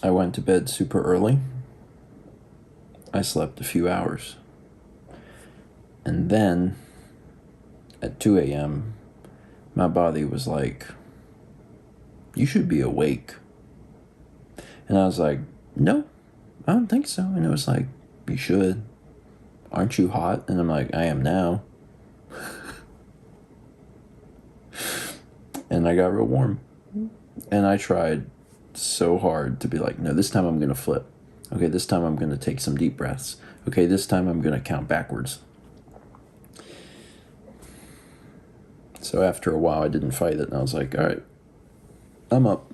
I went to bed super early. I slept a few hours. And then at 2 a.m., my body was like, you should be awake. And I was like, no, I don't think so. And it was like, you should. Aren't you hot? And I'm like, I am now. And I got real warm. And I tried so hard to be like, no, this time I'm going to flip. Okay, this time I'm going to take some deep breaths. Okay, this time I'm going to count backwards. So after a while, I didn't fight it. And I was like, all right, I'm up.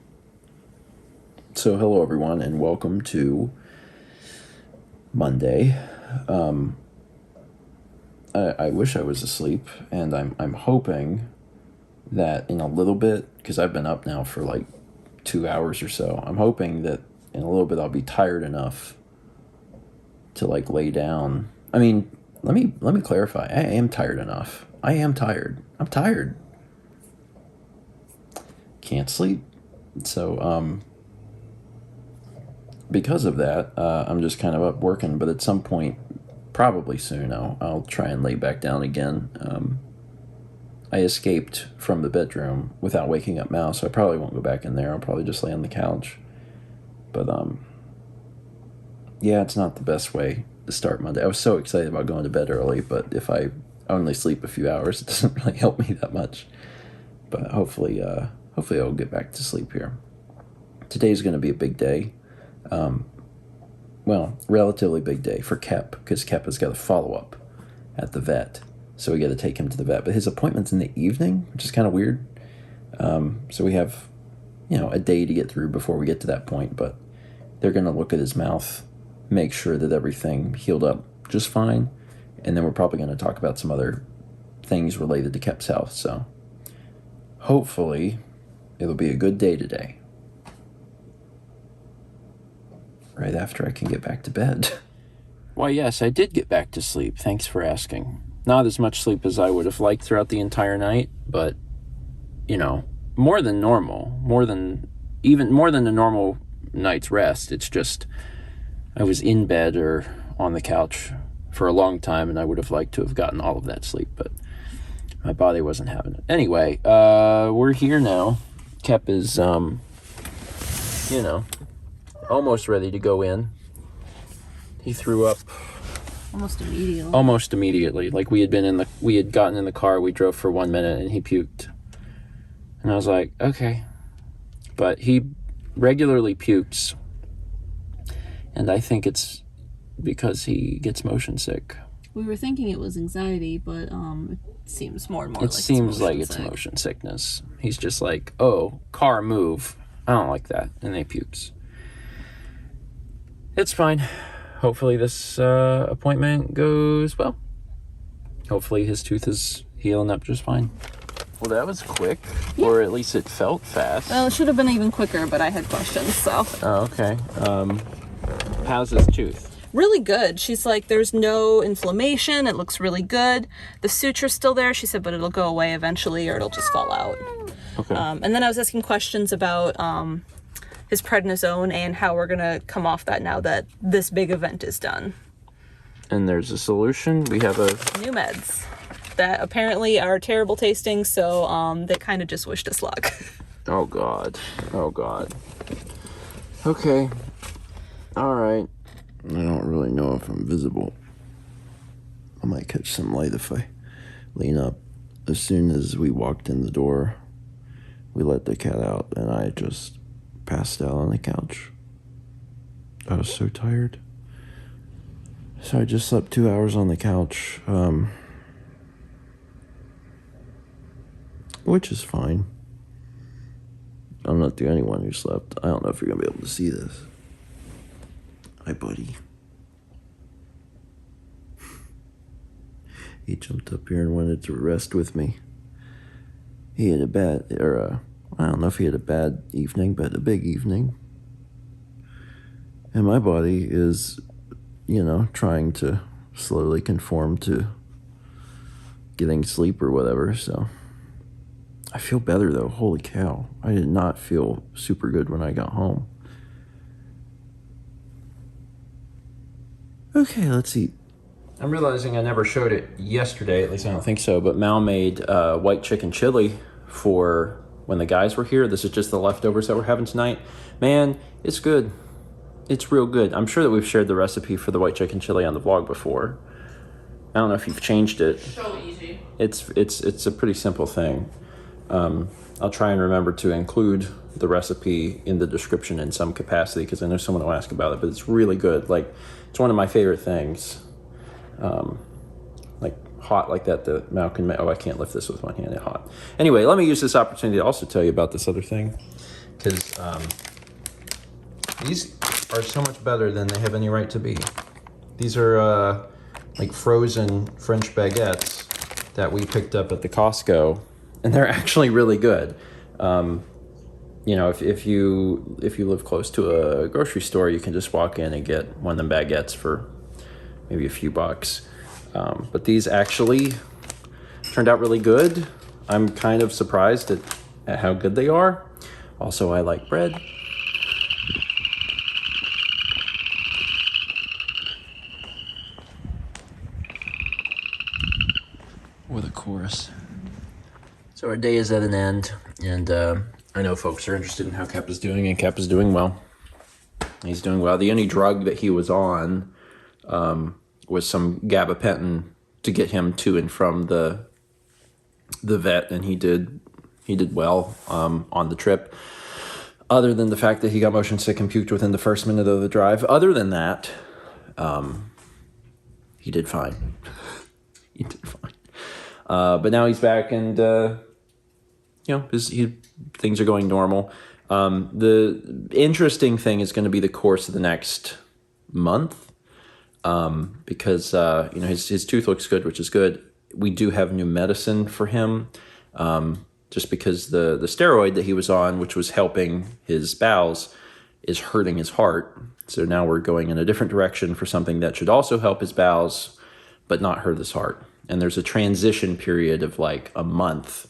So hello, everyone, and welcome to Monday. I wish I was asleep, and I'm hoping that in a little bit, because I've been up now for like 2 hours or so, I'm hoping that in a little bit I'll be tired enough to like lay down. I mean, let me clarify. I am tired enough. I am tired. I'm tired. Can't sleep. So because of that, I'm just kind of up working. But at some point, probably soon, I'll try and lay back down again. I escaped from the bedroom without waking up Mal, so I probably won't go back in there. I'll probably just lay on the couch. But yeah, it's not the best way to start Monday. I was so excited about going to bed early, but if I only sleep a few hours, it doesn't really help me that much. But hopefully I'll get back to sleep here. Today's going to be a big day. Relatively big day for Kep, because Kep has got a follow-up at the vet. So we got to take him to the vet. But his appointment's in the evening, which is kind of weird. So we have, a day to get through before we get to that point. But they're going to look at his mouth, make sure that everything healed up just fine. And then we're probably going to talk about some other things related to Kep's health. So hopefully it'll be a good day today. Right after I can get back to bed. Why, yes, I did get back to sleep. Thanks for asking. Not as much sleep as I would have liked throughout the entire night, but, more than normal. More than a normal night's rest. It's just I was in bed or on the couch for a long time, and I would have liked to have gotten all of that sleep, but my body wasn't having it. Anyway, we're here now. Kep is, almost ready to go in. He threw up almost immediately. Like we had gotten in the car, we drove for 1 minute, and he puked. And I was like, okay. But he regularly pukes, and I think it's because he gets motion sick. We were thinking it was anxiety, but it seems more and more like it's motion sickness. He's just like, oh, car move. I don't like that. And they pukes. It's fine. Hopefully this appointment goes well. Hopefully his tooth is healing up just fine. Well, that was quick, or at least it felt fast. Well, it should have been even quicker, but I had questions, so. Oh, okay. How's his tooth? Really good. She's like, there's no inflammation. It looks really good. The suture's still there, she said, but it'll go away eventually, or it'll just fall out. Okay. And then I was asking questions about his prednisone and how we're going to come off that now that this big event is done. And there's a solution. We have new meds that apparently are terrible tasting, so they kind of just wished us luck. Oh, God. Okay. All right. I don't really know if I'm visible. I might catch some light if I lean up. As soon as we walked in the door, we let the cat out, and I just passed out on the couch. I was so tired. So I just slept 2 hours on the couch, which is fine. I'm not the only one who slept. I don't know if you're going to be able to see this. Hi, buddy. He jumped up here and wanted to rest with me. He had I don't know if he had a bad evening, but a big evening. And my body is, trying to slowly conform to getting sleep or whatever, so. I feel better, though. Holy cow. I did not feel super good when I got home. Okay, let's eat. I'm realizing I never showed it yesterday, at least I don't think so, but Mal made white chicken chili for when the guys were here. This is just the leftovers that we're having tonight. Man, it's good. It's real good. I'm sure that we've shared the recipe for the white chicken chili on the vlog before. I don't know if you've changed it. So easy. It's a pretty simple thing. I'll try and remember to include the recipe in the description in some capacity because I know someone will ask about it, but it's really good. Like, it's one of my favorite things. Like hot like that, the Mal can make. Oh, I can't lift this with one hand. It's hot. Anyway, let me use this opportunity to also tell you about this other thing because these are so much better than they have any right to be. These are like frozen French baguettes that we picked up at the Costco, and they're actually really good. You know, if you live close to a grocery store, you can just walk in and get one of them baguettes for maybe a few bucks. But these actually turned out really good. I'm kind of surprised at how good they are. Also, I like bread. With a chorus. So our day is at an end, and I know folks are interested in how Cap is doing, and Cap is doing well. He's doing well. The only drug that he was on was some gabapentin to get him to and from the vet, and he did well on the trip. Other than the fact that he got motion sick and puked within the first minute of the drive. Other than that, he did fine. He did fine. But now he's back, and things are going normal. The interesting thing is going to be the course of the next month, because his tooth looks good, which is good. We do have new medicine for him, just because the steroid that he was on, which was helping his bowels, is hurting his heart. So now we're going in a different direction for something that should also help his bowels, but not hurt his heart. And there's a transition period of like a month.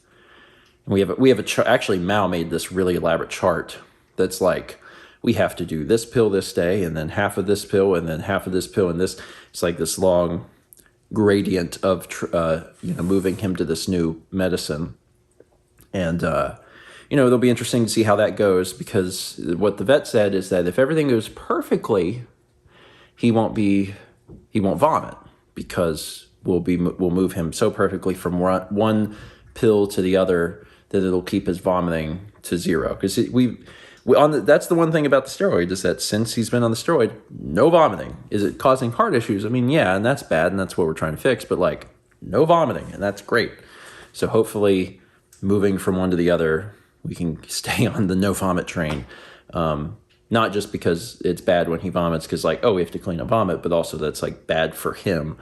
And we have a chart. Actually, Mal made this really elaborate chart that's like, we have to do this pill this day, and then half of this pill, and then half of this pill, and this. It's like this long gradient of moving him to this new medicine. And it'll be interesting to see how that goes, because what the vet said is that if everything goes perfectly, he won't vomit, because we'll move him so perfectly from one pill to the other that it'll keep his vomiting to zero. Because that's the one thing about the steroid, is that since he's been on the steroid, no vomiting. Is it causing heart issues? I mean, yeah, and that's bad, and that's what we're trying to fix. But like, no vomiting, and that's great. So hopefully, moving from one to the other, we can stay on the no vomit train. Not just because it's bad when he vomits, because like, oh, we have to clean up vomit, but also that's like bad for him.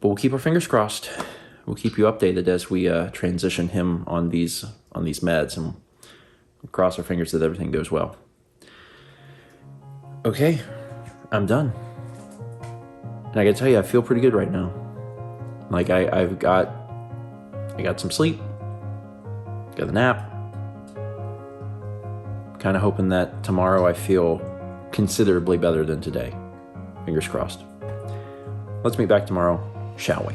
But we'll keep our fingers crossed. We'll keep you updated as we transition him on these meds, and we'll cross our fingers that everything goes well. Okay, I'm done. And I gotta tell you, I feel pretty good right now. Like I got some sleep, got a nap. Kind of hoping that tomorrow I feel considerably better than today. Fingers crossed. Let's meet back tomorrow, shall we?